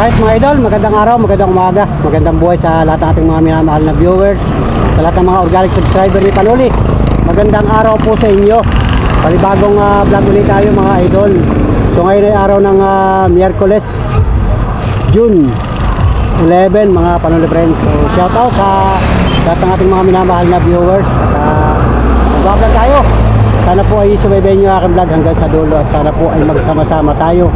Alright mga idol, magandang araw, magandang umaga, magandang buhay sa lahat ng ating mga minamahal na viewers, sa lahat ng mga organic subscriber ni Panuli. Magandang araw po sa inyo. Palibagong vlog ulit tayo mga idol. So ngayon ay araw ng Miyerkules, June 11 mga Panuli friends. So shout out sa lahat ng ating mga minamahal na viewers. At mag-vlog tayo. Sana po ay subaybayin nyo aking vlog hanggang sa dulo at sana po ay magsama-sama tayo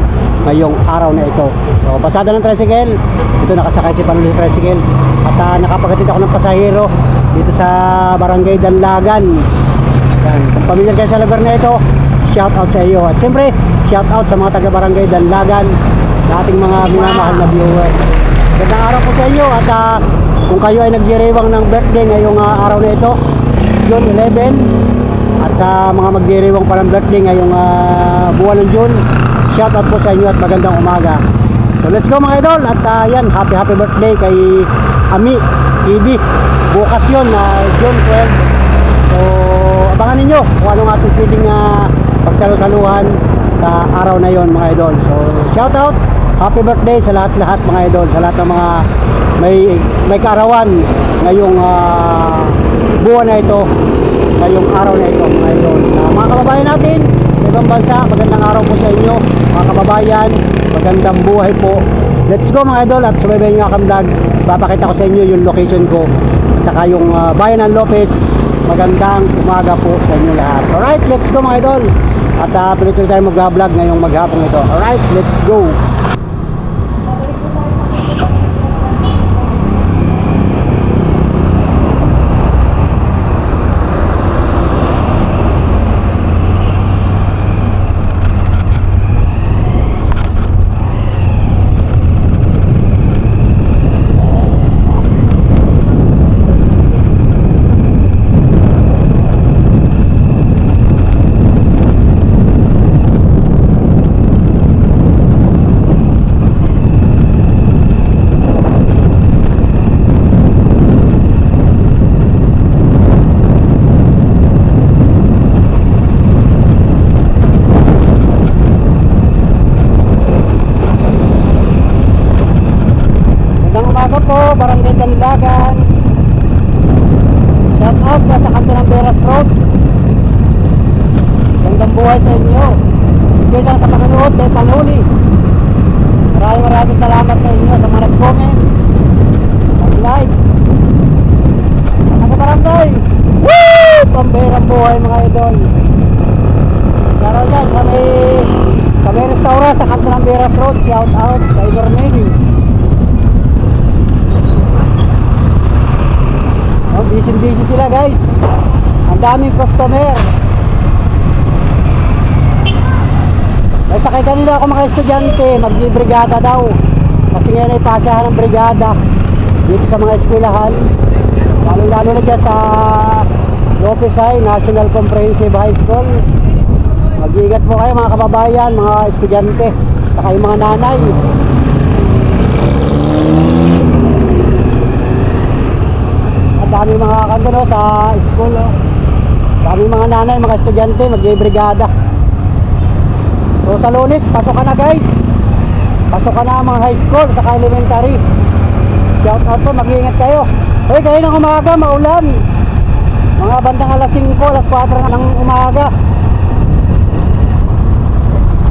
ngayong araw na ito. So pasada ng tricycle, ito nakasakay si Panuli tricycle at nakapagatid ako ng pasahero dito sa Barangay Danlagan. Yan. Kung pamilyar kayo sa lugar na ito, shout out sa iyo. At siyempre, shout out sa mga taga Barangay Danlagan, na ating mga minamahal na viewers. Gandang araw po sa inyo at kung kayo ay nagdiriwang ng birthday ngayong araw na ito, June 11, at sa mga magdiriwang pa ng birthday ngayong buwan ng June, shout out po sa inyo at magandang umaga. So let's go mga idol. At yan, happy birthday kay Ami Ibi. Bukas yun, June 12. So abangan ninyo kung anong ating pwedeng pagsalusaluhan sa araw na yon mga idol. So shout out, happy birthday sa lahat-lahat mga idol, sa lahat ng mga may kaarawan ngayong buwan na ito, ngayong araw na ito mga idol. Sa mga kababayan natin sa ibang bansa, magandang araw po sa inyo mga kababayan, magandang buhay po. Let's go mga idol at subaybayin nyo akong vlog. Papakita ko sa inyo yung location ko at saka yung bayan ng Lopez. Magandang umaga po sa inyo lahat. Alright, let's go mga idol. At tuloy-tuloy tayo mag-vlog ngayong maghapon ito. Alright, let's go. Barangay Danlagan. Shout out na sa kanto ng Beras Road. Gandang buhay sa inyo. Enjoy lang sa panonood kay Panuli. Maraming salamat sa inyo sa mga nag-comment, nag-like. Mga barangay, woo! Pambayang buhay mga idol. Laro dyan sa may restaurant sa kanto ng Beras Road. Shout out sa Ibermini. Busy sila guys, ang daming customer. Ay sakay kanina ako mga estudyante, mag-brigada daw kasi ngayon ay pasyahan ng brigada dito sa mga eskwelahan, lalo na dyan sa Lopez High National Comprehensive High School. Mag-iingat po kayo mga kababayan, mga estudyante, saka yung mga nanay. Dami mga kanto sa school, dami mga nanay, mga estudyante mag-brigada. So sa Lunes, pasok ka na guys, pasok ka na mga high school saka elementary. Shout out po, mag-iingat kayo. Hoy, kayo ng umaga maulan, mga bandang alas 5, alas 4 ng umaga,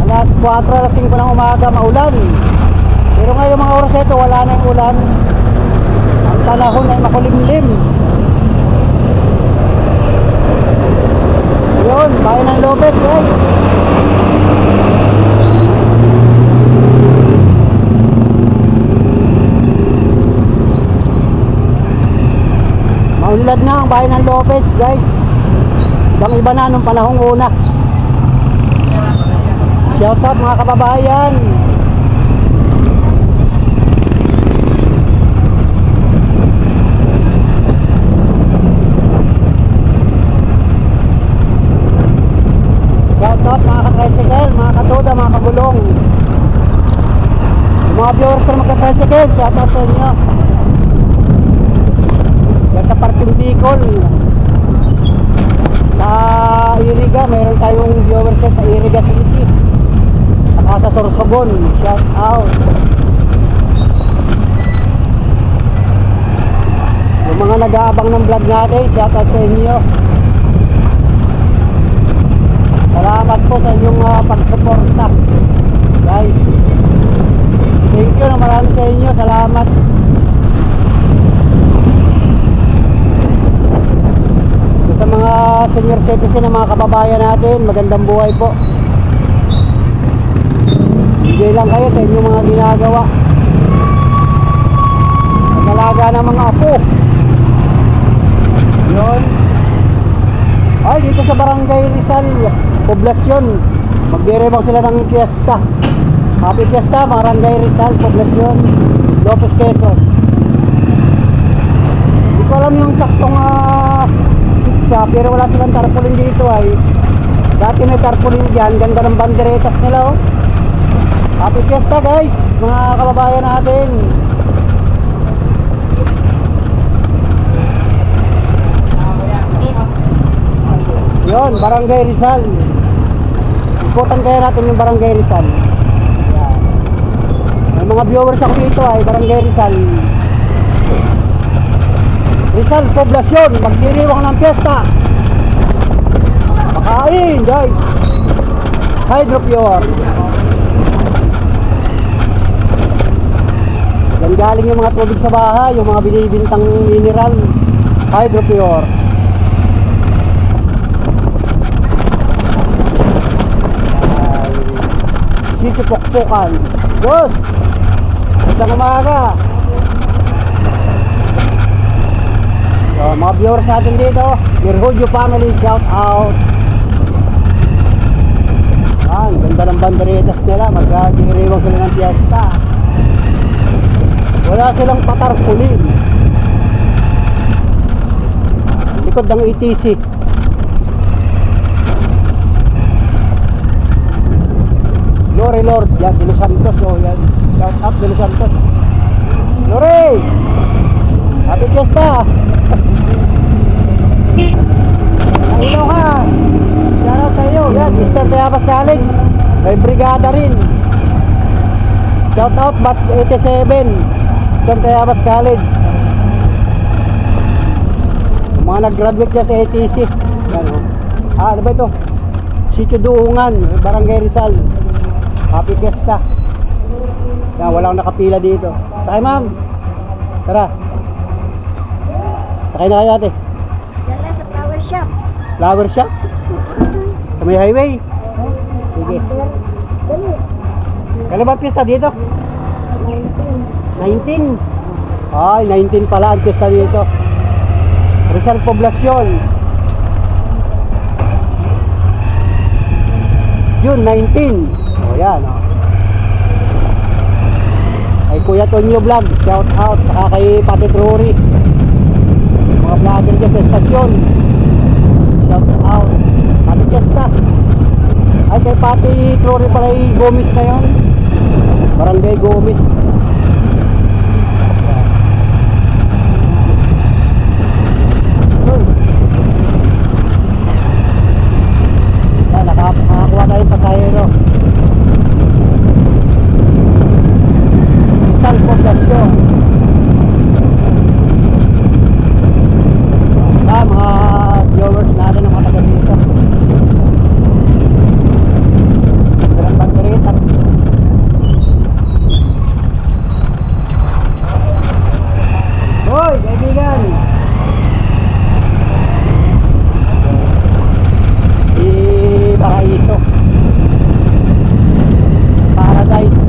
alas 4, alas 5 ng umaga maulan. Pero ngayon mga oras ito wala na yung ulan, ang panahon ay makulimlim. Yun, bayan ng Lopez guys. Maunlad na ang bayan ng Lopez guys. Ibang iba na nung panahong una. Shout out mga kababayan. Mga ka-tricycle, mga katoda, mga kabulong, mga viewers ko na magka-tricycle, shout out sa inyo. Kaya sa Parking Bicol, sa Iriga, mayroon tayong viewers sa Iriga City, saka sa Sorsogon, shout out. mga nag-aabang ng vlog natin, shout out sa inyo. Salamat po sa inyong pagsuporta, guys. Thank you na marami sa inyo, salamat. Sa mga senior citizen na mga kababayan natin, magandang buhay po. Enjoy lang kayo sa inyong mga ginagawa. Nagalaga ng mga apo. Yun. Ay, dito sa Barangay Rizal, Poblasyon, magdirebang sila ng fiesta. Happy Fiesta, Barangay Rizal, Poblasyon, Lopez, Quezon. Hindi ko alam yung saktong pizza, pero wala silang tarpaulin dito ay. Dati may tarpaulin dyan, ganda ng banderetas nila, oh. Happy Fiesta, guys, mga kababayan natin. Yon, Barangay Rizal. Ikutan kaya natin yung Barangay Rizal. Yan. May mga viewers ako dito ay Barangay Rizal. Rizal, Poblasyon, magdiriwang ng piyesta. Makain, guys. Hydro Pure. Yan galing yung mga tubig sa bahay, yung mga binibintang mineral. Hydro Pure. Sitio Pokpokan. Boss, magandang umaga. So, mga viewers natin dito, Mirhudio family, shout out. Ganda ng banderetas nila, magdiriwang sila ng piyesta. Wala silang patarpulin. Likod ng ETC. Lore Lord, yan, De Los Santos, oh, yan. Shout out De Los Santos. Lore! Happy Fiesta! Nailaw ka! Shout out tayo, yan, Mr. Tayabas College. May brigada rin. Shout out Batch 87, Mr. Tayabas College. Yung mga nag-graduate dyan sa ATC. Yan, oh. Ano ba ito? Sitio Duungan, Barangay Rizal. Happy Fiesta. Yan, walang nakapila dito. Sakay, ma'am. Tara. Sakay na kayo, ate. Dala sa flower shop. Flower shop? Sa may highway? Sige. Kailan ba pista dito? 19. Ay, 19 pala ang pista dito. Rizal Poblasyon. June 19. O yan, o. Kay Kuya Tonyo Vlog, shout out. Saka kay Pati Rory, mga vlogger dyan sa estasyon, shout out. Pati Fiesta. Ay, kay Pati Rory pala yung Gomez na yun, Barangay Gomez. Yan, nakakuha tayo pasahero. Rizal Poblasyon. Mga viewers natin ang mga taga dito. Ganang banderetas. Hoy, kaibigan. Si Bakaiso. Paradise.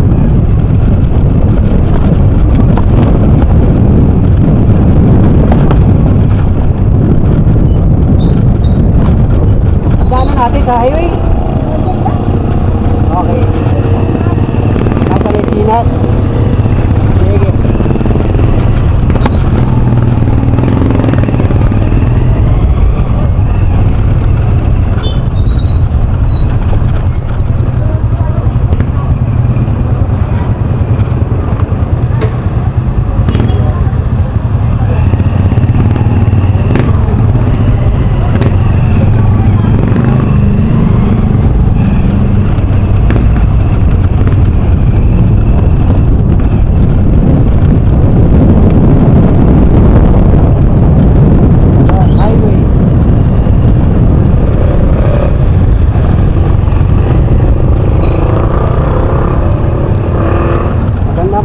Natin sa highway. Okay. Nasa Lesinas. Sige.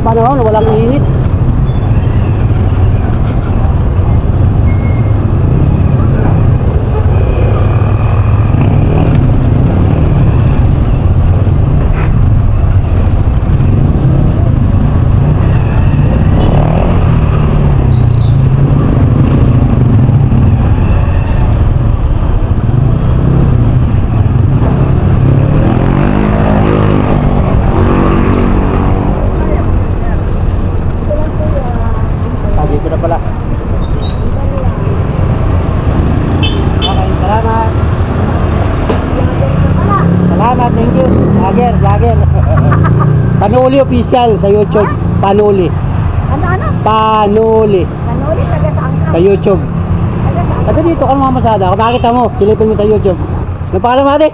panahon, walang init. Dito na pala. Okay, salamat. Salamat, thank you. Vlogger. Panuli official sa YouTube. Panuli. Ano? Panuli. Panuli, taga saan ka? Sa YouTube. Taga saan? Taga dito ka mamasada. Kung nakita mo, silipin mo sa YouTube. Ano pangalan mo ate?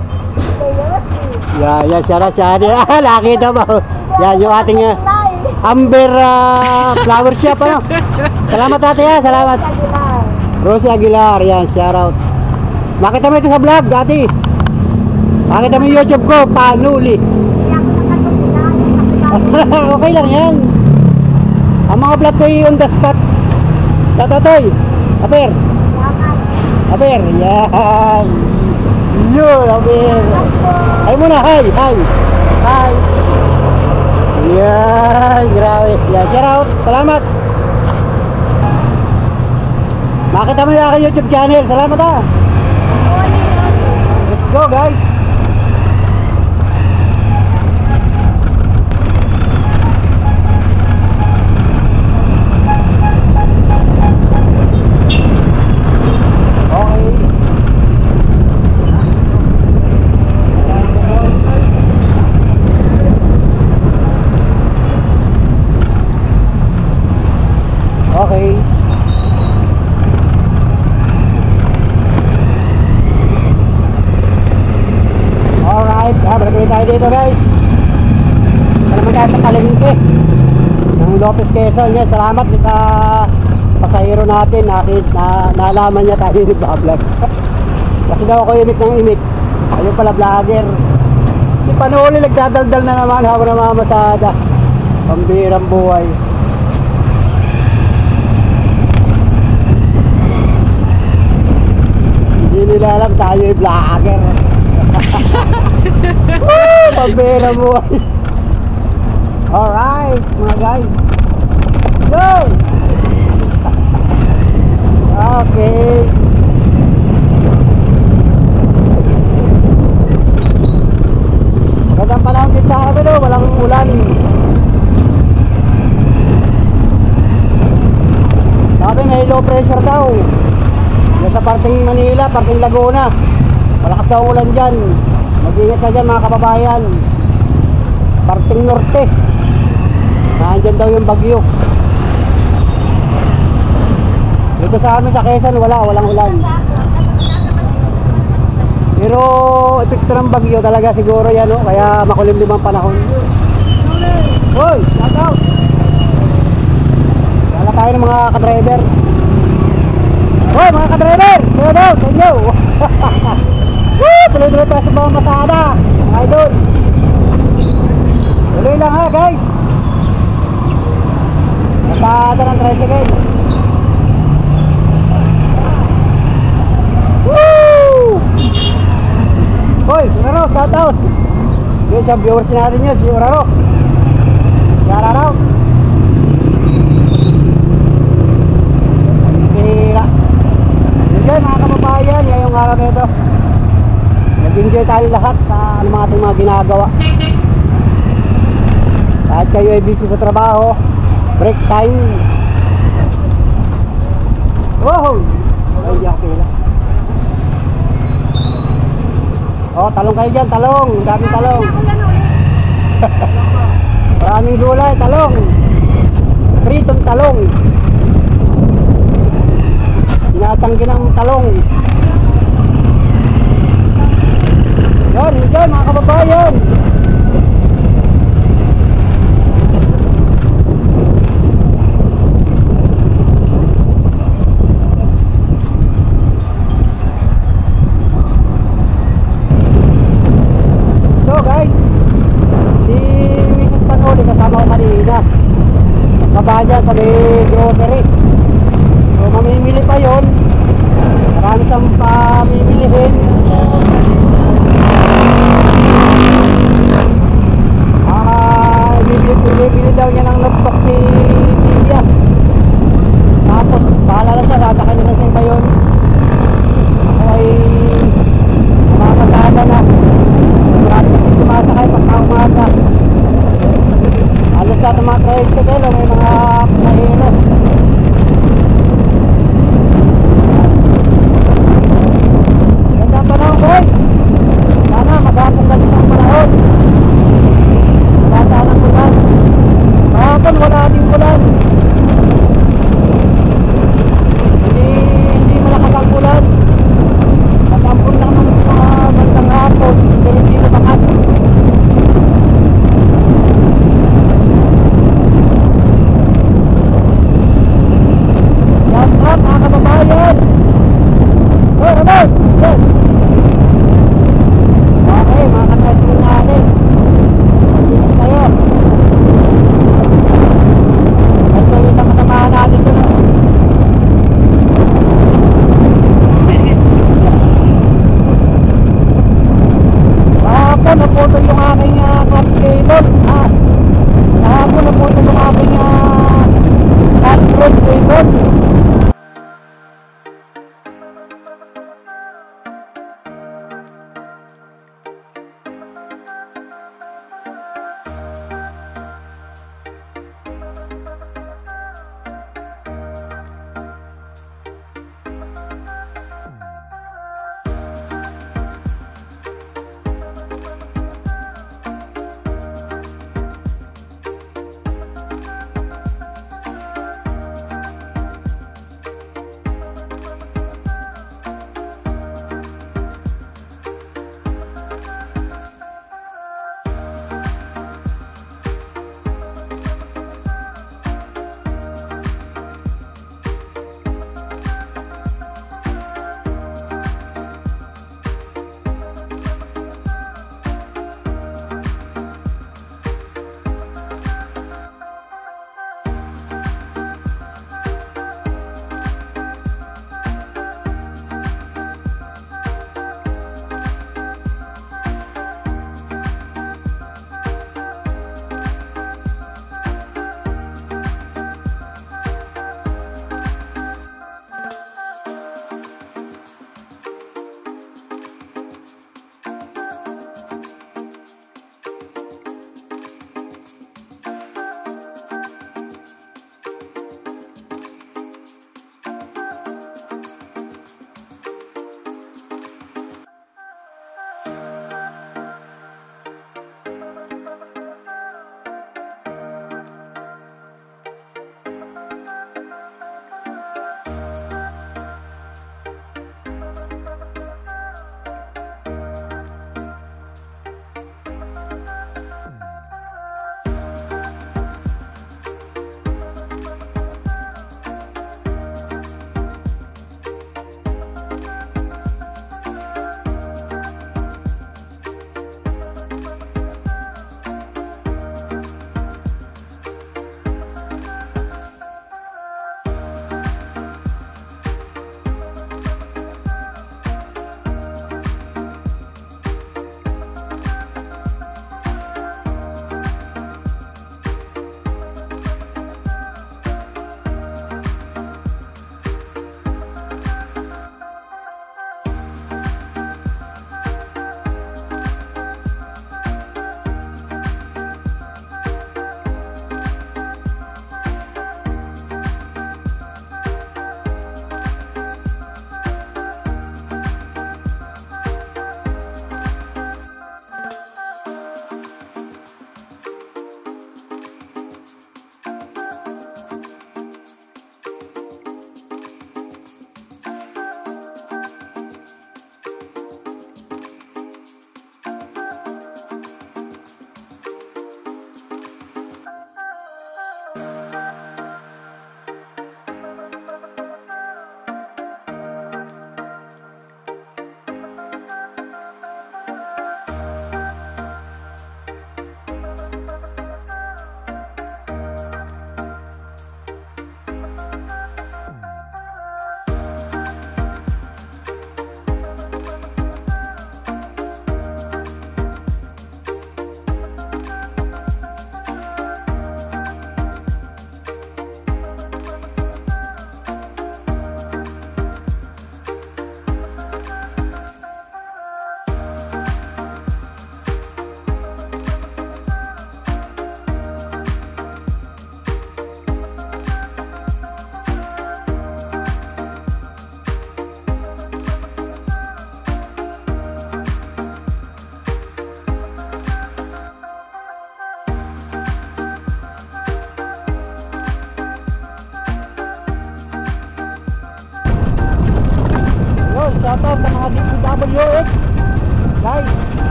Yosi. Yan, siya. Nakita mo. Yan, yung ating Amber flower shop, ano? Salamat ate ha, salamat. Rosie Aguilar, yan, shout out. Makita mo ito sa vlog, dati. Makita mo yung YouTube ko, Panuli. Okay lang yan. Ang mga vlog ko ay on the spot. Sa Totoy, Aber, yan. Yun, Aber. Ay muna, hi. Yan, grabe. Yan, shout out, salamat. Makita mo yung aking YouTube channel. Salamat ha. Let's go guys. Okay. Okay. Alright, balik ulit tayo dito guys. Ito naman tayo sa palengke ng Lopez Quezon. Yan, salamat sa pasahero natin. Naalaman niya tayo nag-vlog. Kasi daw ako imik ng imik. Ayun pala vlogger. Si Panuli nagdadaldal na naman habang namamasada. Pambirang buhay. Hindi nila alam tayo ay vlogger. Pambira mo. Alright mga guys, go. Okay. Magandang panahon din sa amin, walang ulan. Sabi may low pressure daw yung sa parting Manila, parting Laguna. Malakas daw ulan dyan. Mag-ingat na dyan mga kababayan. Parting norte, nandyan daw yung bagyo. Dito sa amin sa Quezon walang ulan. Pero epekto ng bagyo talaga siguro yan, no? Kaya makulimlim ang panahon. Hoy, shout out. Wala tayo ng mga ka-driver. Hoy mga ka-driver, shout out, thank you. Woo! Tuloy-tuloy tayo sa mga masada, mga idol. Tuloy lang ha guys. Masada ng tricycle. Woo! Hoy, Uraro, shout out. Yun sa viewers natin yun, si Uraro. Shout out. Kira. Enjoy mga kababayan, ngayong araw na ito. Nag-enjoy tayo lahat sa ating mga ginagawa. Kahit kayo ay busy sa trabaho, break time. Wow! Ay, yakila. Oh, talong kayo dyan, talong. Daming talong. Maraming gulay, talong. Pritong talong. Sinasanggi ng talong. Yan, yan mga kababayan. Let's go guys. Si Mrs. Panuli kasama ko kanina. simbahan dyan sa may grocery. So mamimili pa yon. Marami siyang pamimilihin. Bibili daw niya ng notebook si Tia. Tapos bahala na siya, nasa kanila sa iba yun. Ako ay makakasada na. Marami kasi sumasakay pagka umaga. Halos lahat ng mga tricycle o may mga pasahero. Ganda ang panahon guys. Sana maghapong ganito ang panahon. Wala sanang ulan. Kahapon wala ding ulan. Hindi malakas ang ulan. Natampon lang ng mga bandang hapon. Pero hindi lumakas.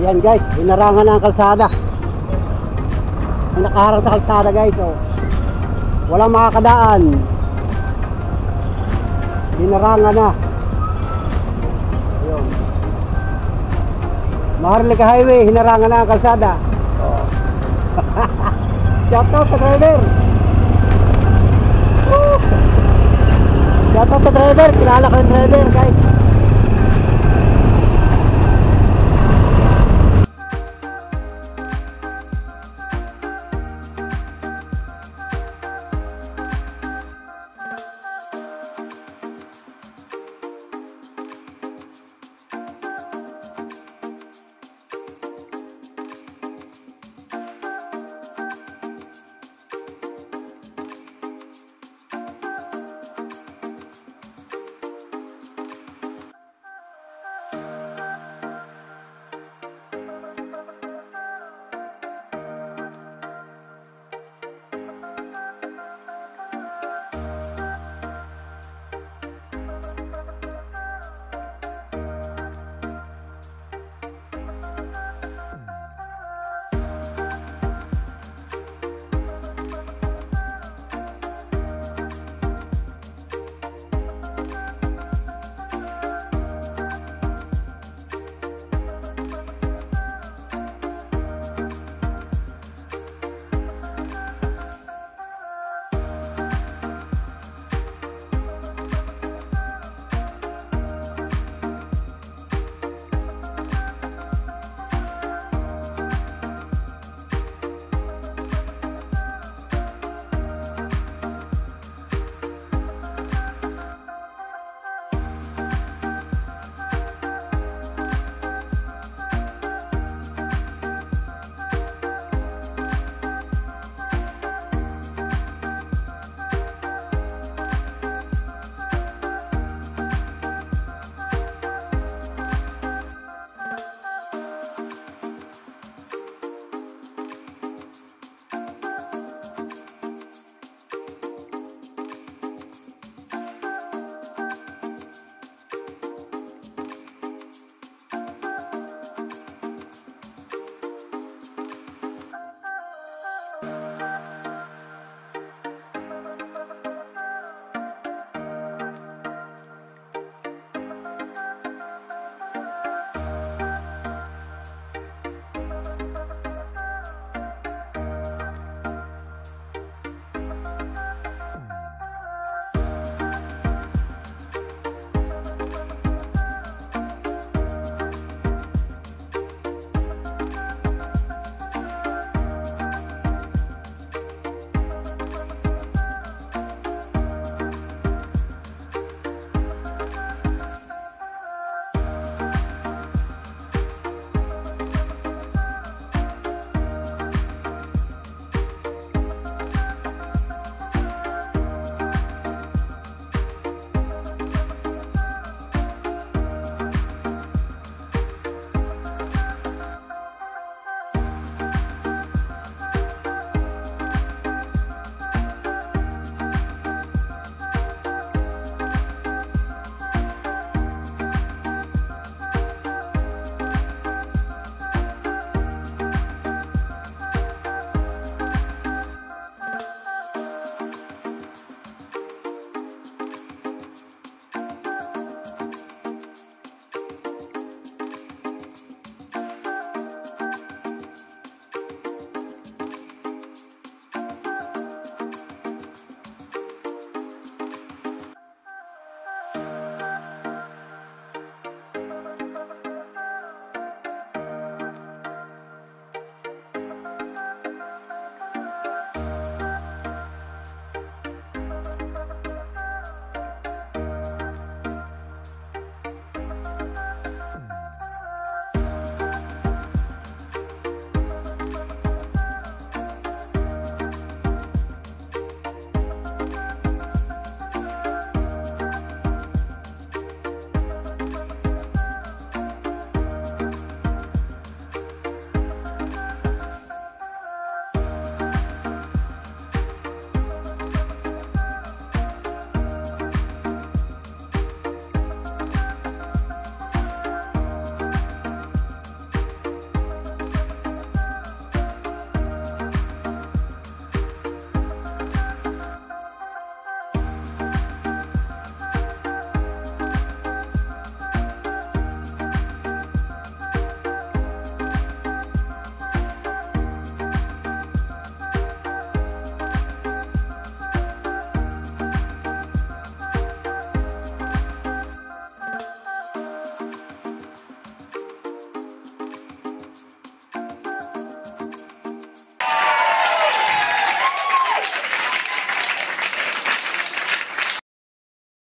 Yan guys, hinarangan na ang kalsada. May nakaharang sa kalsada guys, oh. Walang makakadaan. Hinarangan na. Ayun. Maharlika Highway, hinarangan na ang kalsada. Oh. Shout out sa driver. Shout out sa driver, kilala ko yung driver guys.